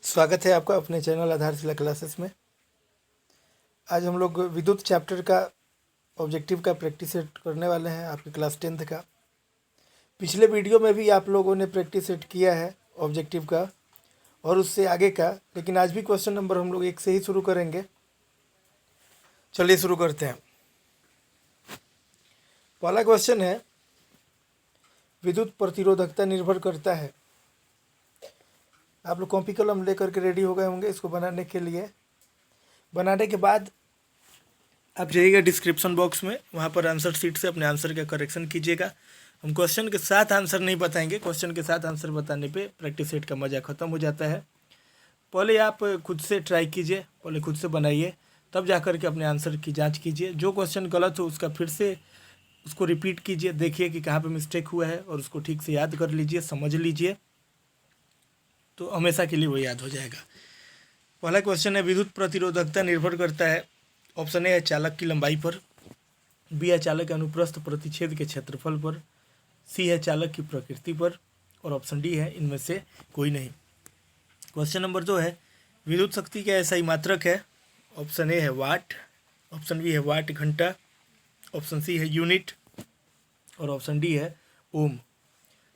स्वागत है आपका अपने चैनल आधारशिला क्लासेस में। आज हम लोग विद्युत चैप्टर का ऑब्जेक्टिव का प्रैक्टिस सेट करने वाले हैं, आपके क्लास 10th का। पिछले वीडियो में भी आप लोगों ने प्रैक्टिस सेट किया है ऑब्जेक्टिव का और उससे आगे का, लेकिन आज भी क्वेश्चन नंबर हम लोग 1 से ही शुरू करेंगे। चलिए शुरू करते हैं। पहला क्वेश्चन है, विद्युत प्रतिरोधकता निर्भर करता है। आप लोग कॉपी कलम लेकर के रेडी हो गए होंगे इसको बनाने के लिए। बनाने के बाद आप जाइएगा डिस्क्रिप्शन बॉक्स में, वहाँ पर आंसर शीट से अपने आंसर का करेक्शन कीजिएगा। हम क्वेश्चन के साथ आंसर नहीं बताएंगे, क्वेश्चन के साथ आंसर बताने पे प्रैक्टिस सेट का मज़ा ख़त्म हो जाता है। पहले आप खुद से ट्राई कीजिए, पहले खुद से बनाइए, तब जा कर के अपने आंसर की जांच कीजिए। जो क्वेश्चन गलत हो उसका फिर से उसको रिपीट कीजिए, देखिए कि कहाँ पे मिस्टेक हुआ है और उसको ठीक से याद कर लीजिए, समझ लीजिए, तो हमेशा के लिए वो याद हो जाएगा। पहला क्वेश्चन है, विद्युत प्रतिरोधकता निर्भर करता है। ऑप्शन ए है चालक की लंबाई पर, बी है चालक के अनुप्रस्थ प्रतिच्छेद के क्षेत्रफल पर, सी है चालक की प्रकृति पर, और ऑप्शन डी है इनमें से कोई नहीं। क्वेश्चन नंबर 2 है, विद्युत शक्ति का ऐसा ही मात्रक है। ऑप्शन ए है वाट, ऑप्शन बी है वाट घंटा, ऑप्शन सी है यूनिट, और ऑप्शन डी है ओम।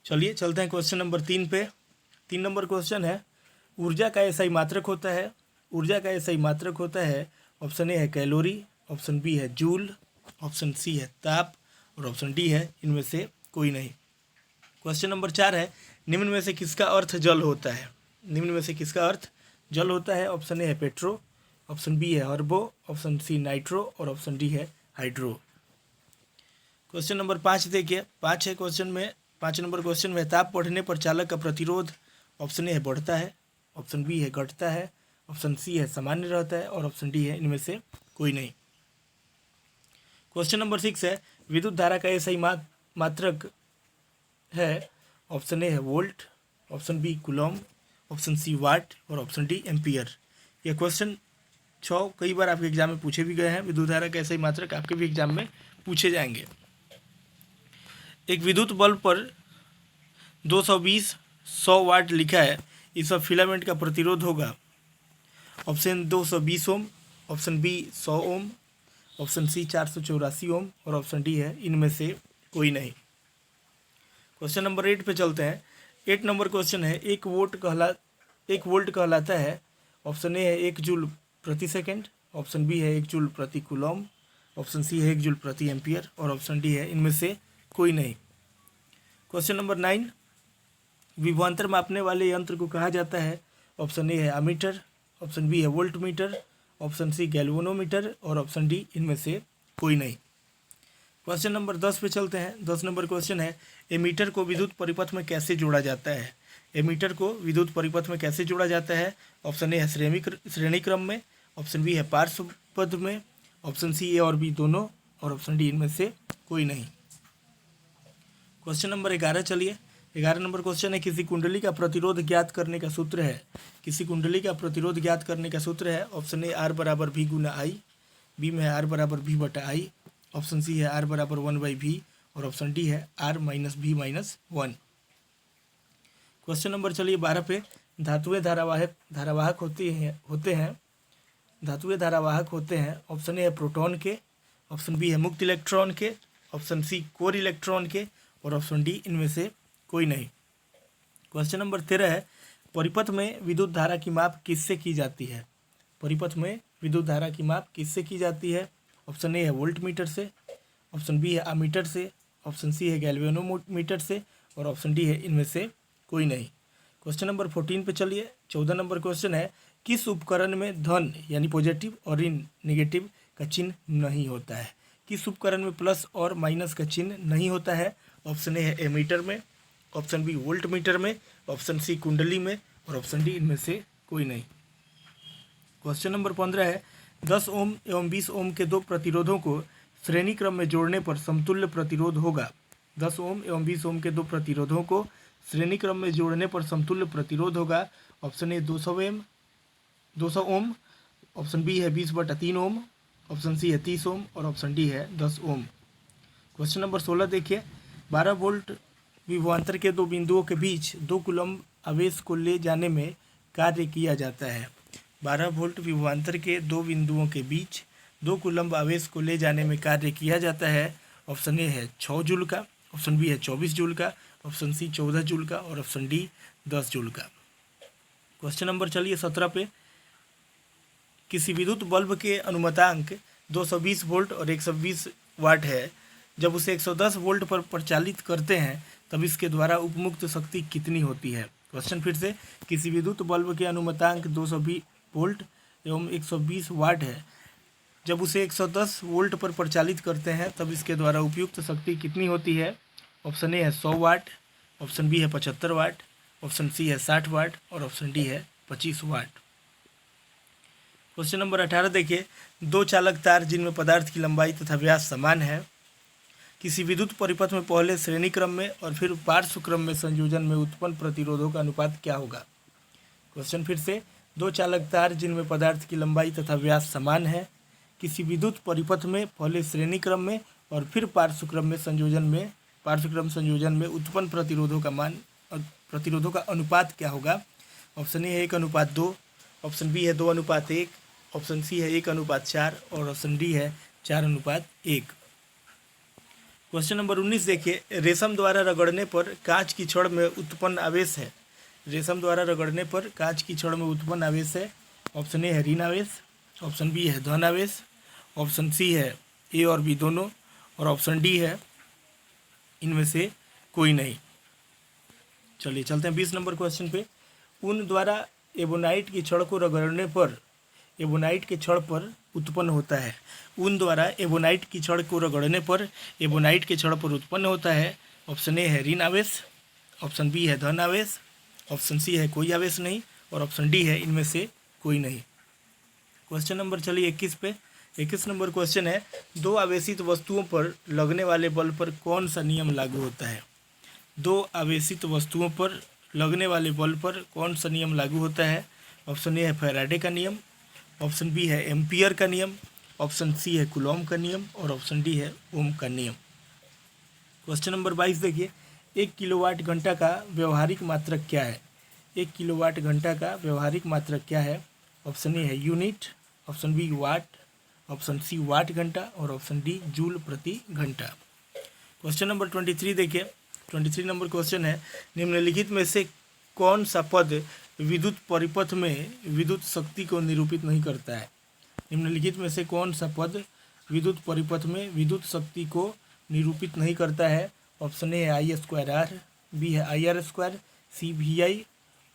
चलिए चलते हैं क्वेश्चन नंबर 3 पे। 3 नंबर क्वेश्चन है, ऊर्जा का ऐसा ही मात्रक होता है। ऊर्जा का ऐसा ही मात्रक होता है। ऑप्शन ए है कैलोरी, ऑप्शन बी है जूल, ऑप्शन सी है ताप, और ऑप्शन डी है इनमें से कोई नहीं। क्वेश्चन नंबर 4 है, निम्न में से किसका अर्थ जल होता है। निम्न में से किसका अर्थ जल होता है। ऑप्शन ए है पेट्रो, ऑप्शन बी है हर्बो, ऑप्शन सी नाइट्रो, और ऑप्शन डी है हाइड्रो। क्वेश्चन नंबर 5 देखिए, 5 है क्वेश्चन में। 5 नंबर क्वेश्चन में, ताप बढ़ने पर चालक का प्रतिरोध ऑप्शन ए है बढ़ता है, ऑप्शन बी है घटता है, ऑप्शन सी है सामान्य रहता है, और ऑप्शन डी है इनमें से कोई नहीं। क्वेश्चन नंबर 6 है, विद्युत धारा का ऐसा ही मात्रक है। ऑप्शन ए है volt, option B coulomb, option C watt, और ऑप्शन डी एम्पियर। यह क्वेश्चन 6 कई बार आपके एग्जाम में पूछे भी गए हैं। विद्युत धारा का ऐसा ही मात्रक आपके भी एग्जाम में पूछे जाएंगे। एक विद्युत बल्ब पर 220 100 वाट लिखा है, इस पर फिलामेंट का प्रतिरोध होगा। ऑप्शन 220 ओम, ऑप्शन बी 100 ओम, ऑप्शन सी 484 ओम, और ऑप्शन डी है इनमें से कोई नहीं। क्वेश्चन नंबर 8 पे चलते हैं। 8 नंबर क्वेश्चन है, 1 वोल्ट कहलाता है। ऑप्शन ए है 1 जूल प्रति सेकेंड, ऑप्शन बी है 1 जूल प्रति कूलॉम, ऑप्शन सी है 1 जूल प्रति एम्पियर, और ऑप्शन डी है इनमें से कोई नहीं। क्वेश्चन नंबर 9, विभवांतर मापने वाले यंत्र को कहा जाता है। ऑप्शन ए है अमीटर, ऑप्शन बी है voltmeter, option C galvanometer, और ऑप्शन डी इनमें से कोई नहीं। क्वेश्चन नंबर 10 पे चलते हैं। 10 नंबर क्वेश्चन है, एमीटर को विद्युत परिपथ में कैसे जोड़ा जाता है। एमीटर को विद्युत परिपथ में कैसे जोड़ा जाता है। ऑप्शन ए है श्रेणी क्रम में, ऑप्शन बी है पार्श्व पद में, ऑप्शन सी ए और बी दोनों, और ऑप्शन डी इनमें से कोई नहीं। क्वेश्चन नंबर 11 चलिए। 11 नंबर क्वेश्चन है, किसी कुंडली का प्रतिरोध ज्ञात करने का सूत्र है। किसी कुंडली का प्रतिरोध ज्ञात करने का सूत्र है। ऑप्शन ए आर बराबर भी गुना आई, बी में है आर बराबर भी बटा आई, ऑप्शन सी है आर बराबर 1/v, और ऑप्शन डी है आर माइनस भी माइनस 1। क्वेश्चन नंबर चलिए 12 पे, धातुएं धारावाहक होते हैं। धातुएं धारावाहक होते हैं। ऑप्शन ए है प्रोटॉन के, ऑप्शन बी है मुक्त इलेक्ट्रॉन के, ऑप्शन सी कोर इलेक्ट्रॉन के, और ऑप्शन डी इनमें से कोई नहीं। क्वेश्चन नंबर 13 है, परिपथ में विद्युत धारा की माप किससे की जाती है। परिपथ में विद्युत धारा की माप किससे की जाती है। ऑप्शन ए है वोल्ट मीटर से, ऑप्शन बी है अमीटर से, ऑप्शन सी है गैल्वेनोमीटर से, और ऑप्शन डी है इनमें से कोई नहीं। क्वेश्चन नंबर 14 पे चलिए। 14 नंबर क्वेश्चन है, किस उपकरण में धन यानी पॉजिटिव और ऋण नेगेटिव का चिन्ह नहीं होता है। किस उपकरण में प्लस और माइनस का चिन्ह नहीं होता है। ऑप्शन ए है एमीटर में, ऑप्शन बी वोल्ट मीटर में, ऑप्शन सी कुंडली में, और ऑप्शन डी इनमें से कोई नहीं। क्वेश्चन नंबर 15 है, 10 ओम एवं 20 ओम के दो प्रतिरोधों को श्रेणी क्रम में जोड़ने पर समतुल्य प्रतिरोध होगा। 10 ओम एवं 20 ओम के दो प्रतिरोधों को श्रेणी क्रम में जोड़ने पर समतुल्य प्रतिरोध होगा। Option A 200 ohm, option B है 20/3 ओम, ऑप्शन सी है 30 ओम, और ऑप्शन डी है 10 ओम। क्वेश्चन नंबर 16 देखिए, 12 वोल्ट विभवांतर के दो बिंदुओं के बीच 2 कूलम्ब आवेश को ले जाने में कार्य किया जाता है? 12 वोल्ट विभवांतर के दो बिंदुओं के बीच 2 कूलम्ब आवेश को ले जाने में कार्य किया जाता है। ऑप्शन ए है 6 जूल का, ऑप्शन बी है 24 जूल का, ऑप्शन सी 14 जूल का और ऑप्शन डी 10 जूल का। क्वेश्चन नंबर चलिए 17 पे। किसी विद्युत बल्ब के अनुमतांक 220 वोल्ट और 120 वाट है। जब उसे 110 वोल्ट पर प्रचालित करते हैं तब इसके द्वारा उपमुक्त शक्ति कितनी होती है? क्वेश्चन फिर से। किसी विद्युत बल्ब के अनुमतांक 220 वोल्ट एवं 120 वाट है। जब उसे 110 वोल्ट पर प्रचालित करते हैं तब इसके द्वारा उपयुक्त शक्ति कितनी होती है? ऑप्शन ए है 100 वाट, ऑप्शन बी है 75 वाट, ऑप्शन सी है 60 वाट और ऑप्शन डी है 25 वाट। क्वेश्चन नंबर 18 देखिए। दो चालक तार जिनमें पदार्थ की लंबाई तथा व्यास समान है, किसी विद्युत परिपथ में पहले श्रेणी क्रम में और फिर पार्श्व क्रम में संयोजन में उत्पन्न प्रतिरोधों का अनुपात क्या होगा? क्वेश्चन फिर से। दो चालक तार जिनमें पदार्थ की लंबाई तथा व्यास समान है, किसी विद्युत परिपथ में पहले श्रेणी क्रम में और फिर पार्श्व क्रम संयोजन में उत्पन्न प्रतिरोधों का अनुपात क्या होगा? ऑप्शन ए है 1:2, ऑप्शन बी है 2:1, ऑप्शन सी है 1:4 और ऑप्शन डी है 4:1। क्वेश्चन नंबर 19 देखिए। रेशम द्वारा रगड़ने पर कांच की छड़ में उत्पन्न आवेश है। रेशम द्वारा रगड़ने पर कांच की छड़ में उत्पन्न आवेश है। ऑप्शन ए है ऋण आवेश, ऑप्शन बी है धन आवेश, ऑप्शन सी है ए और बी दोनों और ऑप्शन डी है इनमें से कोई नहीं। चलिए चलते हैं 20 नंबर क्वेश्चन पे। ऊन द्वारा एबोनाइट की छड़ को रगड़ने पर एबोनाइट के छड़ पर उत्पन्न होता है। ऊन द्वारा एबोनाइट की छड़ को रगड़ने पर एबोनाइट के छड़ पर उत्पन्न होता है। ऑप्शन ए है ऋण आवेश, ऑप्शन बी है धन आवेश, ऑप्शन सी है कोई आवेश नहीं और ऑप्शन डी है इनमें से कोई नहीं। क्वेश्चन नंबर चलिए 21 पे। 21 नंबर क्वेश्चन है। दो आवेशित वस्तुओं पर लगने वाले बल पर कौन सा नियम लागू होता है? दो आवेशित वस्तुओं पर लगने वाले बल पर कौन सा नियम लागू होता है? ऑप्शन ए है फैराडे का नियम, ऑप्शन बी है एम्पियर का नियम, ऑप्शन सी है कूलॉम का नियम और ऑप्शन डी है ओम का नियम। क्वेश्चन नंबर 22 देखिए। 1 किलोवाट घंटा का व्यवहारिक मात्रक क्या है? 1 किलोवाट घंटा का व्यवहारिक मात्रक क्या है? ऑप्शन ए है यूनिट, ऑप्शन बी वाट, ऑप्शन सी वाट घंटा और ऑप्शन डी जूल प्रति घंटा। क्वेश्चन नंबर 23 देखिए। 23 नंबर क्वेश्चन है। निम्नलिखित में से कौन सा पद विद्युत परिपथ में विद्युत शक्ति को निरूपित नहीं करता है? निम्नलिखित में से कौन सा पद विद्युत परिपथ में विद्युत शक्ति को निरूपित नहीं करता है? ऑप्शन ए है I²R, बी है IR², सी VI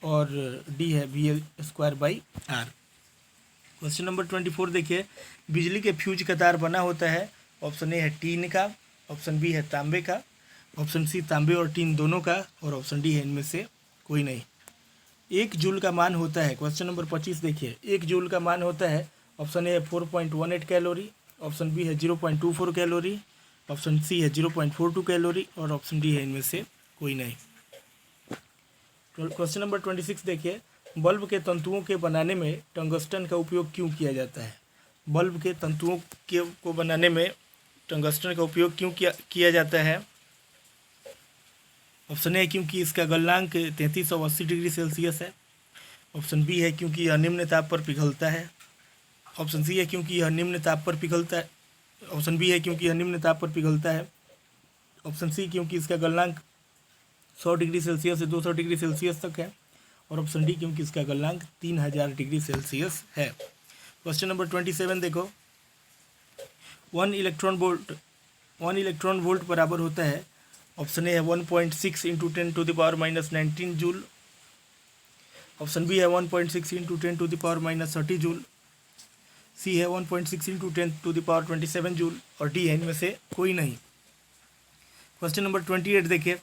और डी है VL²/R। क्वेश्चन नंबर 24 देखिए। बिजली के फ्यूज का तार बना होता है। ऑप्शन ए है टीन का, ऑप्शन बी है तांबे का, ऑप्शन सी तांबे और टीन दोनों का और ऑप्शन डी है इनमें से कोई नहीं। 1 जूल का मान होता है। क्वेश्चन नंबर 25 देखिए। 1 जूल का मान होता है। ऑप्शन ए है 4.18 कैलोरी, ऑप्शन बी है 0.24 कैलोरी, ऑप्शन सी है 0.42 कैलोरी और ऑप्शन डी है इनमें से कोई नहीं। क्वेश्चन नंबर 26 देखिए। बल्ब के तंतुओं के बनाने में टंगस्टन का उपयोग क्यों किया जाता है? बल्ब के तंतुओं को बनाने में टंगस्टन का उपयोग क्यों किया जाता है? ऑप्शन ए क्योंकि इसका गलनांक 3380 डिग्री सेल्सियस है, ऑप्शन बी है क्योंकि यह निम्न ताप पर पिघलता है, ऑप्शन सी है क्योंकि यह निम्न ताप पर पिघलता है, ऑप्शन बी है क्योंकि यह निम्न ताप पर पिघलता है, ऑप्शन सी क्योंकि इसका गलनांक 100 डिग्री सेल्सियस से 200 डिग्री सेल्सियस तक है और ऑप्शन डी क्योंकि इसका गलनांक 3000 डिग्री सेल्सियस है। क्वेश्चन नंबर 27 देखो। 1 इलेक्ट्रॉन वोल्ट बराबर होता है। ऑप्शन ए है 1.6 इंटू 10⁻⁻19 जूल, ऑप्शन बी है 1.6 इंटू 10⁻30 जूल, सी है 1.6 इंटू 10⁻27 जूल और डी है इनमें से कोई नहीं। क्वेश्चन नंबर 28 देखिए।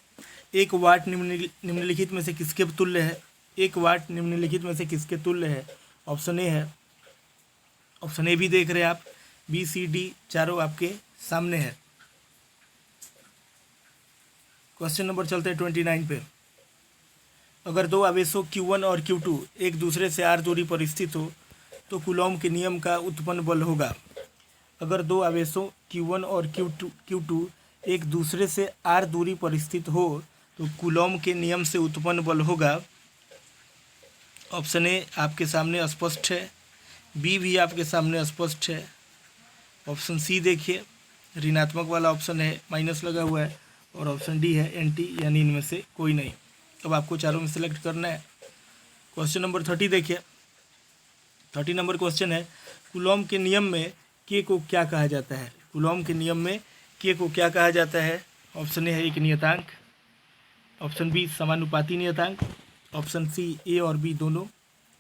1 वाट निम्नलिखित में से किसके तुल्य है? 1 वाट निम्नलिखित में से किसके तुल्य है? ऑप्शन ए है, ऑप्शन ए भी देख रहे हैं आप, बी सी डी चारों आपके सामने है। क्वेश्चन नंबर चलते हैं 29 पे। अगर दो आवेशों Q1 और Q2 एक दूसरे से r दूरी पर स्थित हो तो कूलॉम के नियम का उत्पन्न बल होगा। अगर दो आवेशों Q1 और Q2 एक दूसरे से r दूरी पर स्थित हो तो कूलॉम के नियम से उत्पन्न बल होगा ऑप्शन ए आपके सामने स्पष्ट है, बी भी आपके सामने स्पष्ट है। ऑप्शन सी देखिए ऋणात्मक वाला ऑप्शन है, माइनस लगा हुआ है, और ऑप्शन डी है एंटी, यानी इनमें से कोई नहीं। अब आपको चारों में सेलेक्ट करना है। क्वेश्चन नंबर 30 देखिए, 30 नंबर क्वेश्चन है, कूलॉम के नियम में के को क्या कहा जाता है? कूलॉम के नियम में के को क्या कहा जाता है? ऑप्शन ए है एक नियतांक, ऑप्शन बी समानुपाती नियतांक, ऑप्शन सी ए और बी दोनों,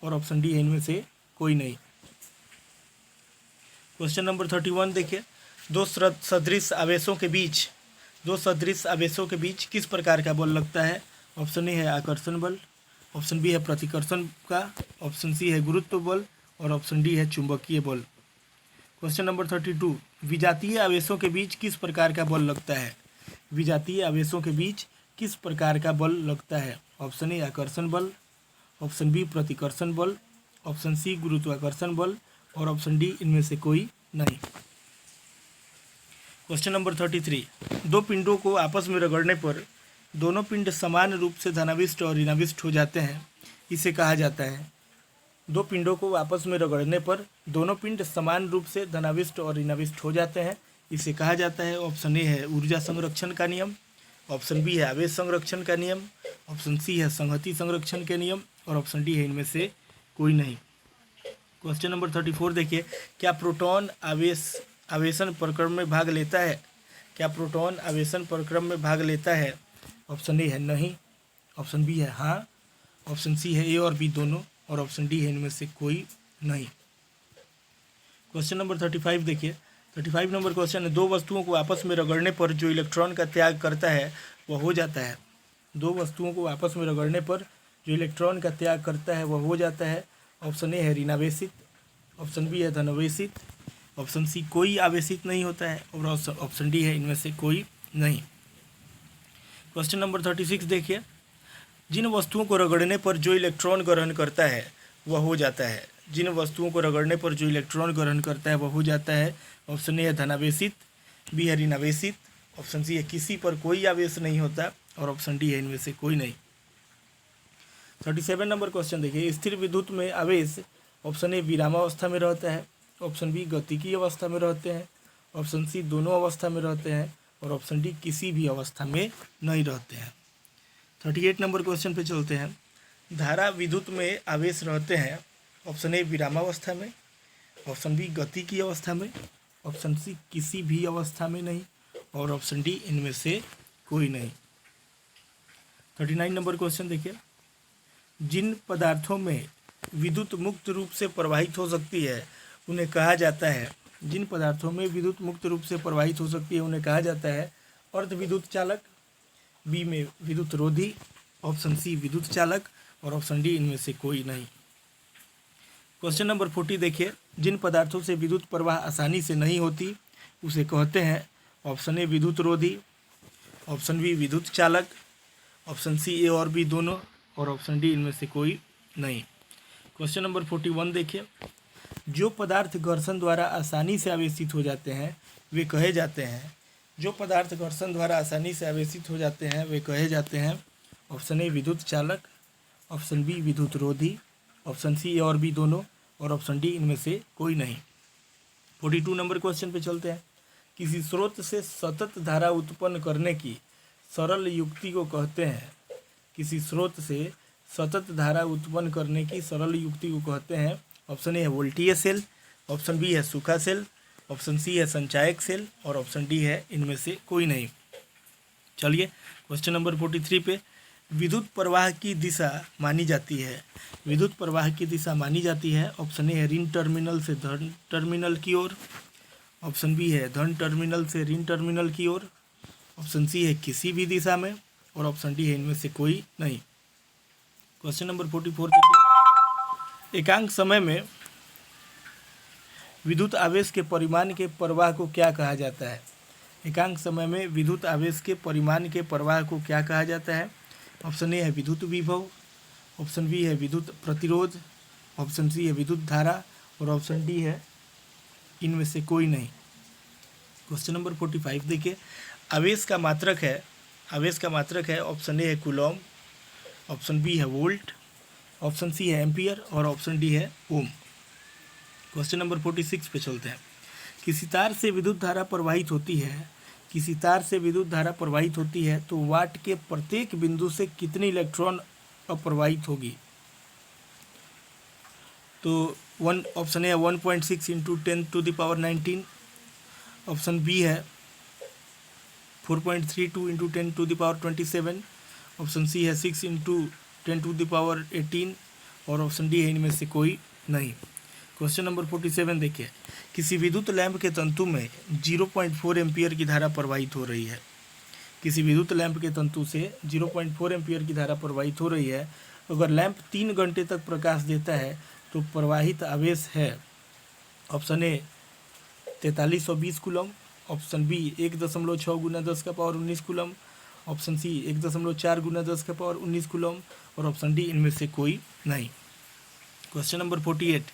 और ऑप्शन डी है इनमें से कोई नहीं। क्वेश्चन नंबर 31 देखिए, दो सदृश आवेशों के बीच किस प्रकार का बल लगता है? ऑप्शन ए है आकर्षण बल, ऑप्शन बी है प्रतिकर्षण का, ऑप्शन सी है गुरुत्व बल, और ऑप्शन डी है चुंबकीय बल। क्वेश्चन नंबर 32, विजातीय आवेशों के बीच किस प्रकार का बल लगता है? विजातीय आवेशों के बीच किस प्रकार का बल लगता है? ऑप्शन ए आकर्षण बल, ऑप्शन बी प्रतिकर्षण बल, ऑप्शन सी गुरुत्वाकर्षण बल, और ऑप्शन डी इनमें से कोई नहीं। क्वेश्चन नंबर 33, दो पिंडों को आपस में रगड़ने पर दोनों पिंड समान रूप से धनाविष्ट और ऋणाविष्ट हो जाते हैं, इसे कहा जाता है। दो पिंडों को आपस में रगड़ने पर दोनों पिंड समान रूप से धनाविष्ट और ऋणाविष्ट हो जाते हैं, इसे कहा जाता है। ऑप्शन ए है ऊर्जा संरक्षण का नियम, ऑप्शन बी है आवेश संरक्षण का नियम, ऑप्शन सी है संहति संरक्षण के नियम, और ऑप्शन डी है इनमें से कोई नहीं। क्वेश्चन नंबर 34 देखिए, क्या प्रोटॉन आवेशन प्रक्रम में भाग लेता है? क्या प्रोटॉन आवेशन प्रक्रम में भाग लेता है? ऑप्शन ए है नहीं, ऑप्शन बी है हाँ, ऑप्शन सी है ए और बी दोनों, और ऑप्शन डी है इनमें से कोई नहीं। क्वेश्चन नंबर 35 देखिए, 35 नंबर क्वेश्चन है, दो वस्तुओं को आपस में रगड़ने पर जो इलेक्ट्रॉन का त्याग करता है वह हो जाता है। दो वस्तुओं को आपस में रगड़ने पर जो इलेक्ट्रॉन का त्याग करता है वह हो जाता है। ऑप्शन ए है ऋणावेशित, ऑप्शन बी है धनावेशित, ऑप्शन सी कोई आवेशित नहीं होता है, और ऑप्शन डी है इनमें से कोई नहीं। क्वेश्चन नंबर 36 देखिए, जिन वस्तुओं को रगड़ने पर जो इलेक्ट्रॉन ग्रहण करता है वह हो जाता है। जिन वस्तुओं को रगड़ने पर जो इलेक्ट्रॉन ग्रहण करता है वह हो जाता है। ऑप्शन ए है धनावेशित, बी है ऋणावेशित, ऑप्शन सी है किसी पर कोई आवेश नहीं होता, और ऑप्शन डी है इनमें से कोई नहीं। 37 नंबर क्वेश्चन देखिए, स्थिर विद्युत में आवेश ऑप्शन ए विरामावस्था में रहता है, ऑप्शन बी गतिकीय अवस्था में रहते हैं, ऑप्शन सी दोनों अवस्था में रहते हैं, और ऑप्शन डी किसी भी अवस्था में नहीं रहते हैं। 38 नंबर क्वेश्चन पे चलते हैं, धारा विद्युत में आवेश रहते हैं। ऑप्शन ए विरामावस्था में, ऑप्शन बी गतिकीय अवस्था में, ऑप्शन सी किसी भी अवस्था में नहीं, और ऑप्शन डी इनमें से कोई नहीं। 39 नंबर क्वेश्चन देखिए, जिन पदार्थों में विद्युत मुक्त रूप से प्रवाहित हो सकती है उन्हें कहा जाता है। जिन पदार्थों में विद्युत मुक्त रूप से प्रवाहित हो सकती है उन्हें कहा जाता है अर्धविद्युत चालक, बी में विद्युत रोधी, ऑप्शन सी विद्युत चालक, और ऑप्शन डी इनमें से कोई नहीं। क्वेश्चन नंबर 40 देखिए, जिन पदार्थों से विद्युत प्रवाह आसानी से नहीं होती उसे कहते हैं। ऑप्शन ए विद्युत रोधी, ऑप्शन बी विद्युत चालक, ऑप्शन सी ए और बी दोनों, और ऑप्शन डी इनमें से कोई नहीं। क्वेश्चन नंबर 41 देखिए, जो पदार्थ घर्षण द्वारा आसानी से आवेशित हो जाते हैं वे कहे जाते हैं। जो पदार्थ घर्षण द्वारा आसानी से आवेशित हो जाते हैं वे कहे जाते हैं। ऑप्शन ए विद्युत चालक, ऑप्शन बी विद्युत रोधी, ऑप्शन सी ए और बी दोनों, और ऑप्शन डी इनमें से कोई नहीं। 42 नंबर क्वेश्चन पे चलते हैं, किसी स्रोत से सतत धारा उत्पन्न करने की सरल युक्ति को कहते हैं। किसी स्रोत से सतत धारा उत्पन्न करने की सरल युक्ति को कहते हैं। ऑप्शन ए है वोल्टीय सेल, ऑप्शन बी है सूखा सेल, ऑप्शन सी है संचायक सेल, और ऑप्शन डी है इनमें से कोई नहीं। चलिए क्वेश्चन नंबर 43 पे, विद्युत प्रवाह की दिशा मानी जाती है। विद्युत प्रवाह की दिशा मानी जाती है। ऑप्शन ए है ऋण टर्मिनल से धन टर्मिनल की ओर, ऑप्शन बी है धन टर्मिनल से ऋण टर्मिनल की ओर, ऑप्शन सी है किसी भी दिशा में, और ऑप्शन डी है इनमें से कोई नहीं। क्वेश्चन नंबर 44 देखिए, एकांक समय में विद्युत आवेश के परिमाण के प्रवाह को क्या कहा जाता है? एकांक समय में विद्युत आवेश के परिमाण के प्रवाह को क्या कहा जाता है? ऑप्शन ए है विद्युत विभव, ऑप्शन बी है विद्युत प्रतिरोध, ऑप्शन सी है विद्युत धारा, और ऑप्शन डी है इनमें से कोई नहीं। क्वेश्चन नंबर 45 देखिए, आवेश का मात्रक है ऑप्शन ए है कूलॉम, ऑप्शन बी है वोल्ट, ऑप्शन सी है एम्पियर और ऑप्शन डी है ओम। क्वेश्चन नंबर 46 पे चलते हैं। किसी तार से विद्युत धारा प्रवाहित होती है, किसी तार से विद्युत धारा प्रवाहित होती है तो वाट के प्रत्येक बिंदु से कितने इलेक्ट्रॉन अप्रवाहित होगी? तो वन ऑप्शन ए है 1.6 इंटू 10⁻19, ऑप्शन बी है 4.32 इंटू 10⁻27, ऑप्शन सी है 6 इंटू 10⁻18 और ऑप्शन डी है इनमें से कोई नहीं। क्वेश्चन नंबर 47 देखिए। किसी विद्युत लैंप के तंतु में 0.4 एम्पियर की धारा प्रवाहित हो रही है। किसी विद्युत लैंप के तंतु से 0.4 एम्पियर की धारा प्रवाहित हो रही है। अगर लैंप 3 घंटे तक प्रकाश देता है तो प्रवाहित आवेश है option A 4320 coulomb, option B 1.6 गुना 10⁻19 कूलम, ऑप्शन सी 1.4 गुना 10⁻19 कूलम और ऑप्शन डी इनमें से कोई नहीं। Question number 48।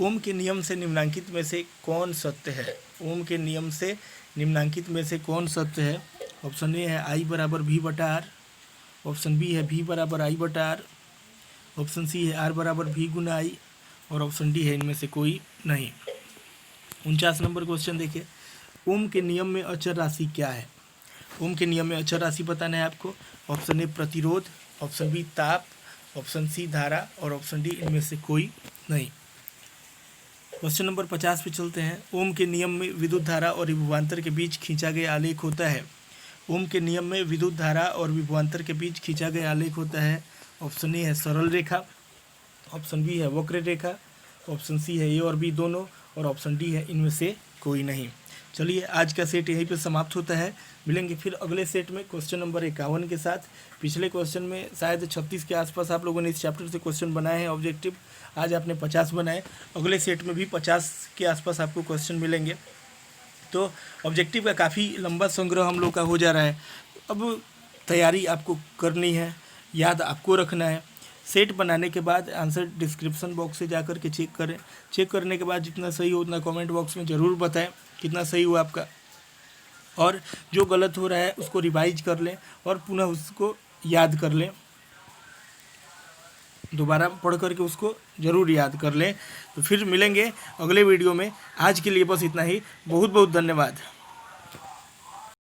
ओम के नियम से निम्नलिखित में से कौन सत्य है? ओम के नियम से निम्नलिखित में से कौन सत्य है? ऑप्शन ए है I बराबर V बटा R, ऑप्शन बी है V बराबर I बटा R, ऑप्शन सी है R बराबर V गुना I और ऑप्शन डी है इनमें से कोई नहीं। 49 नंबर क्वेश्चन देखिए। ओम के नियम में अचर राशि क्या है? ओम के नियम में अचर राशि बताना है आपको। ऑप्शन ए प्रतिरोध, ऑप्शन बी ताप, ऑप्शन सी धारा और ऑप्शन डी इनमें से कोई नहीं। क्वेश्चन नंबर 50 पे चलते हैं। ओम के नियम में विद्युत धारा और विभवांतर के बीच खींचा गया आलेख होता है। ओम के नियम में विद्युत धारा और विभवांतर के बीच खींचा गया आलेख होता है। ऑप्शन ए है सरल रेखा, ऑप्शन बी है वक्र रेखा, ऑप्शन सी है ए और बी दोनों और ऑप्शन डी है इनमें से कोई नहीं। चलिए आज का सेट यहीं पे समाप्त होता है। मिलेंगे फिर अगले सेट में क्वेश्चन नंबर 51 के साथ। पिछले क्वेश्चन में शायद 36 के आसपास आप लोगों ने इस चैप्टर से क्वेश्चन बनाए हैं ऑब्जेक्टिव, आज आपने 50 बनाए। अगले सेट में भी 50 के आसपास आपको क्वेश्चन मिलेंगे। तो ऑब्जेक्टिव का काफ़ी लंबा संग्रह हम लोग का हो जा रहा है। अब तैयारी आपको करनी है, याद आपको रखना है। सेट बनाने के बाद आंसर डिस्क्रिप्शन बॉक्स से जाकर के चेक करें। चेक करने के बाद जितना सही हो उतना कमेंट बॉक्स में ज़रूर बताएं कितना सही हुआ आपका, और जो गलत हो रहा है उसको रिवाइज कर लें और पुनः उसको याद कर लें, दोबारा पढ़ करके उसको ज़रूर याद कर लें। तो फिर मिलेंगे अगले वीडियो में। आज के लिए बस इतना ही। बहुत बहुत धन्यवाद।